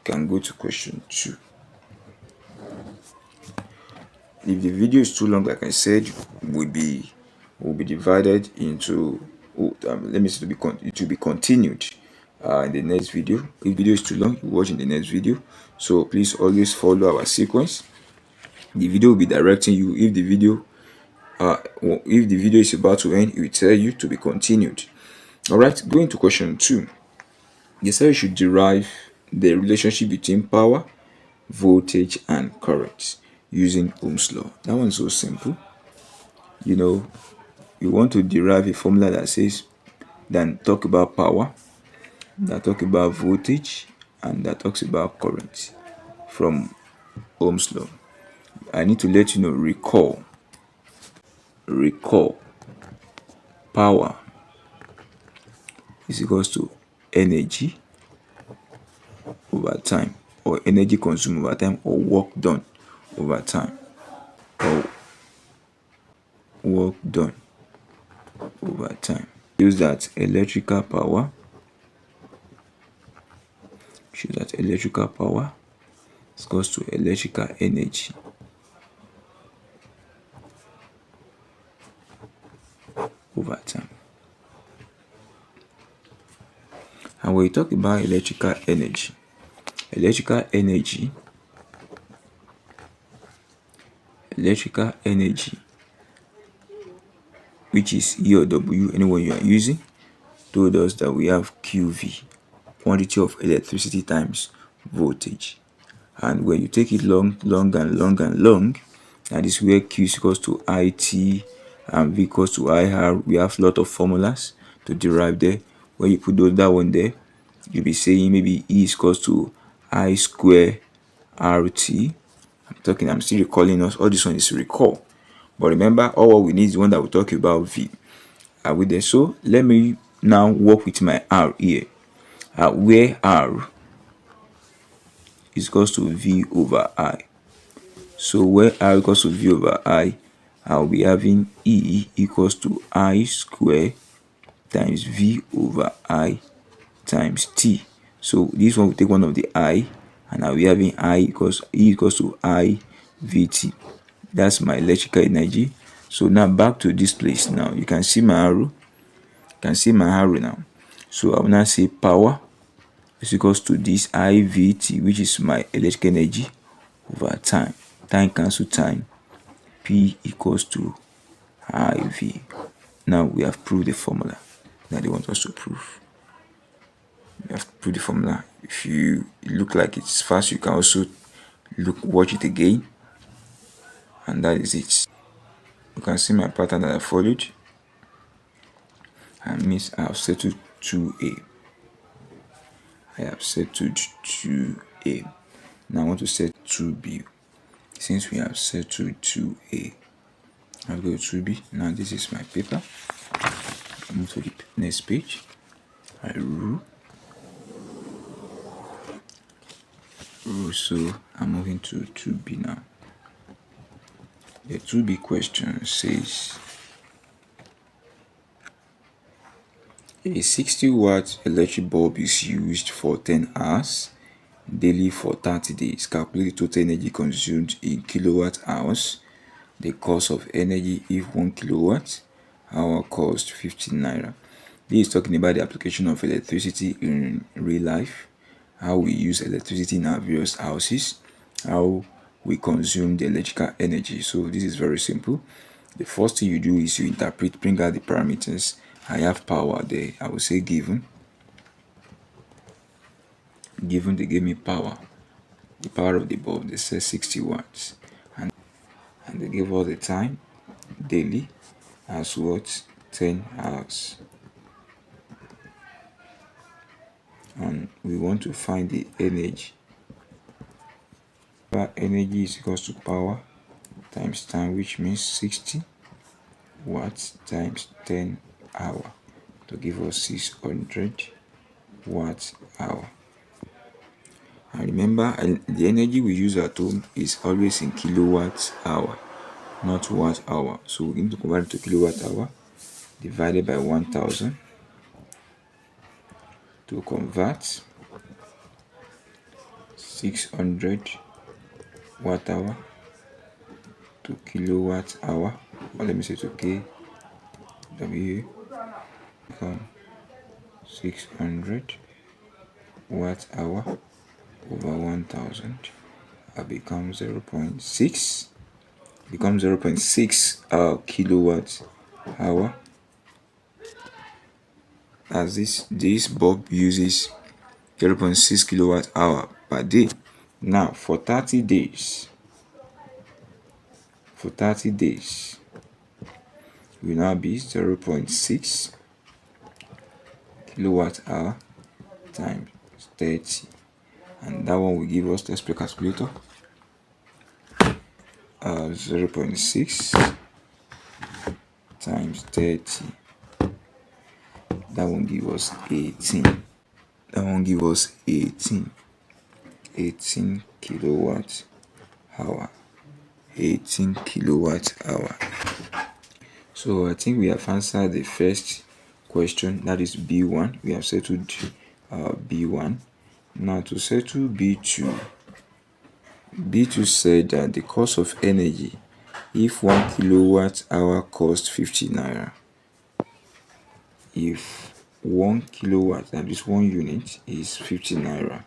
can go to question 2. If the video is too long, like I said, will be divided into let me say it will be continued in the next video. If video is too long, you watch in the next video. So please always follow our sequence. The video will be directing you. If the video is about to end, it will tell you to be continued. All right, going to question 2. They say you should derive the relationship between power, voltage, and current using Ohm's law. That one's so simple. You want to derive a formula that talk about power, that talk about voltage, and that talks about current from Ohm's law. I need to let you know, recall power is equals to energy over time, or energy consumed over time, or work done over time, or work done over time. Use that electrical power is equals to electrical energy over time. And when you talk about electrical energy, which is E or W, anyone you are using, told us that we have QV, quantity of electricity times voltage. And when you take it long, that is where Q is equals to IT and V equals to IR. We have a lot of formulas to derive there. When you put that one there, you'll be saying maybe E is equals to I square RT. I'm still recalling us. All this one is recall. But remember, all what we need is the one that we talk about, V. Are we there? So let me now work with my R here. Where R is equals to V over I. So where R equals to V over I, I'll be having E equals to I square times V over I times T. So this one will take one of the I, and I'll be having E equals to I VT. That's my electrical energy. So now back to this place. Now you can see my arrow. Now. So I will now say power is equals to this IVT, which is my electrical energy, over time. Time cancel time. P equals to IV. Now we have proved the formula that they want us to prove. We have proved the formula. If you look like it's fast, you can also watch it again. And that is it. You can see my pattern that I followed. And means I have settled 2A. Now I want to set 2B. Since we have settled 2A, I'll go to 2B. Now this is my paper. I move to the next page. I rule. So I'm moving to 2B now. The 2B question says a 60-watt electric bulb is used for 10 hours daily for 30 days. Calculate the total energy consumed in kilowatt hours. The cost of energy if 1 kilowatt hour costs 15 naira. This is talking about the application of electricity in real life, how we use electricity in our various houses, how we consume the electrical energy. So this is very simple. The first thing you do is you interpret, bring out the parameters. I have power there. I will say given. They gave me power. The power of the bulb, they said 60 watts. And they gave all the time daily as what? 10 hours. And we want to find the energy. Energy is equals to power times time, which means 60 watts times 10 hour to give us 600 watt hour. And remember, the energy we use at home is always in kilowatt hour, not watt hour. So we need to convert it to kilowatt hour divided by 1000 to convert. 600 watt hour to kilowatt hour, or let me say to kW, become 600 watt hour over 1000, becomes 0.6, becomes 0.6 kilowatt hour, as this bulb uses 0.6 kilowatt hour per day. Now for 30 days, will now be 0.6 kilowatt hour times 30, and that one will give us, let's play calculator, 0.6 times 30, that won't give us 18, that won't give us 18 kilowatt hour, 18 kilowatt hour. So I think we have answered the first question, that is B1. We have settled B1. Now to settle B2, B2 said that the cost of energy if 1 kilowatt hour costs 50 naira, if 1 kilowatt, that is 1 unit, is 50 naira,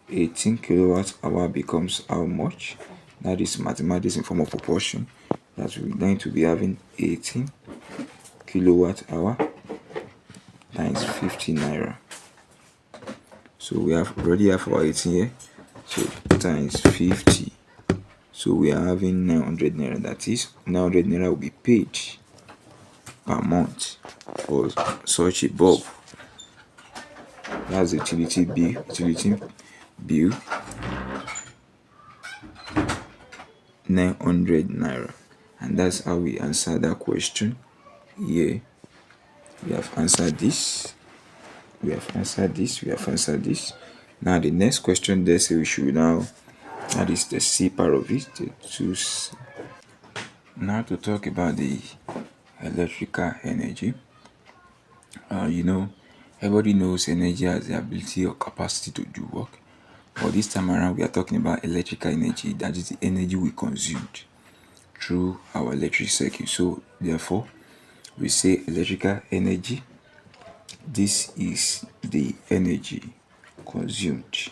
18 kilowatt hour becomes how much? That is mathematics in form of proportion. That we're going to be having 18 kilowatt hour times 50 naira. So we have already have our 18 here, so times 50, so we are having 900 naira. That is 900 naira will be paid per month for such a bulb. That's the utility bill, 900 naira. And that's how we answer that question here. We have answered this, we have answered this, we have answered this. Now the next question they say we should now, that is the C part of it, the 2C. Now to talk about the electrical energy. Everybody knows energy has the ability or capacity to do work, but this time around we are talking about electrical energy, that is the energy we consumed through our electric circuit. So therefore we say electrical energy, this is the energy consumed,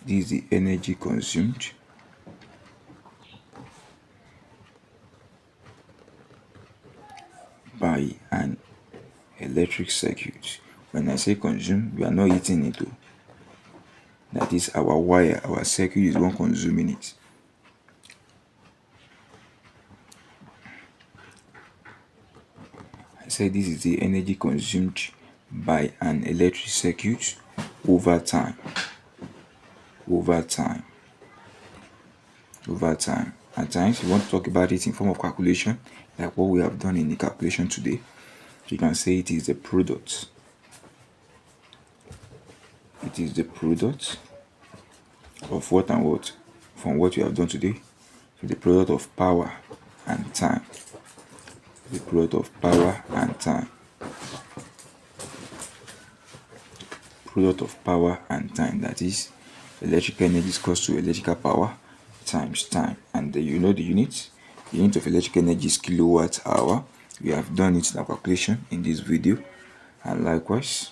this is the energy consumed by an electric circuit. When I say consume, we are not eating it. That is our wire, our circuit is one consuming it. I say this is the energy consumed by an electric circuit over time. At times you want to talk about it in form of calculation, like what we have done in the calculation today. You can say it is the product. It is the product of what and what from what you have done today. So the product of power and time. The product of power and time. Product of power and time. That is, electrical energy is equals to electrical power times time. And you know the unit. The unit of electrical energy is kilowatt hour. We have done it in our calculation in this video. And likewise,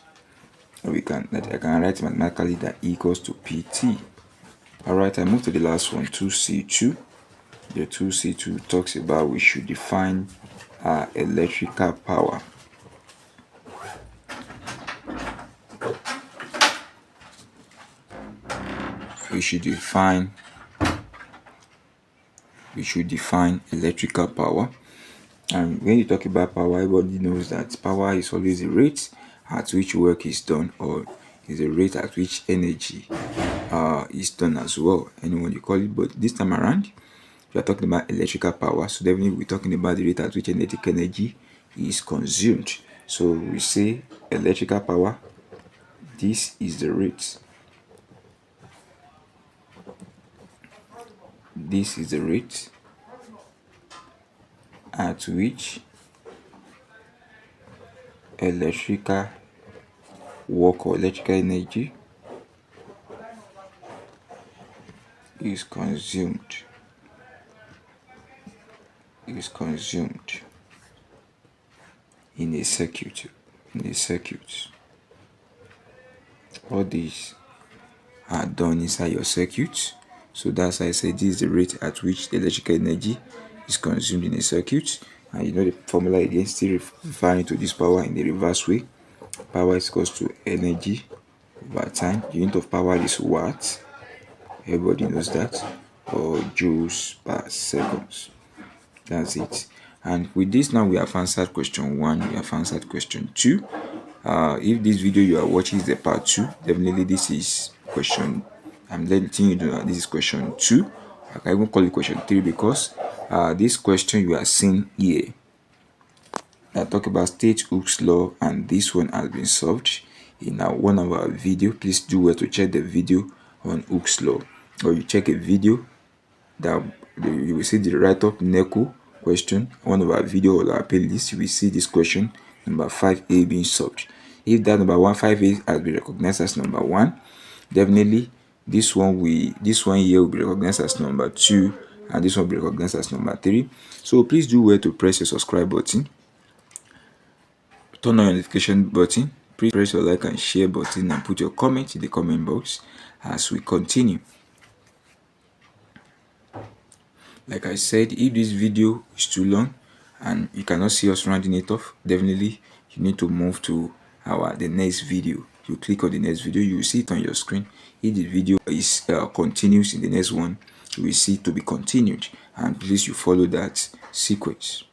I can write mathematically that E equals to PT. Alright, I move to the last one, 2C2. The 2C2 talks about we should define electrical power. We should define electrical power. And when you talk about power, everybody knows that power is always the rate at which work is done, or is the rate at which energy is done as well. Anyone you call it, but this time around we are talking about electrical power, so definitely we're talking about the rate at which kinetic energy is consumed. So we say electrical power, this is the rate. This is the rate at which electrical work or electrical energy is consumed in a circuit. All these are done inside your circuit. So that's why I said this is the rate at which the electrical energy is consumed in a circuit. And you know the formula again, still referring to this power in the reverse way. Power is equals to energy over time. The unit of power is watt. Everybody knows that. Or joules per seconds. That's it. And with this now we have answered question 1, we have answered question 2. If this video you are watching is the part 2, definitely this is question, I'm letting you know this is question 2. I can even call it question 3 because this question you are seeing here, I talk about state Hooke's law, and this one has been solved in one of our video. Please do well to check the video on Hooke's law, or you check a video that you will see the write-up NECO question, one of our video or our playlist. You will see this question number 5A being solved. If that number 5A has been recognized as number 1, definitely this one here will be recognized as number 2, and this one will be recognized as number 3. So please do well to press your subscribe button, turn on your notification button, please press your like and share button, and put your comment in the comment box as we continue. Like I said, if this video is too long and you cannot see us rounding it off, definitely you need to move to the next video. You click on the next video, you will see it on your screen. If the video is continues in the next one, you will see it to be continued, and please you follow that sequence.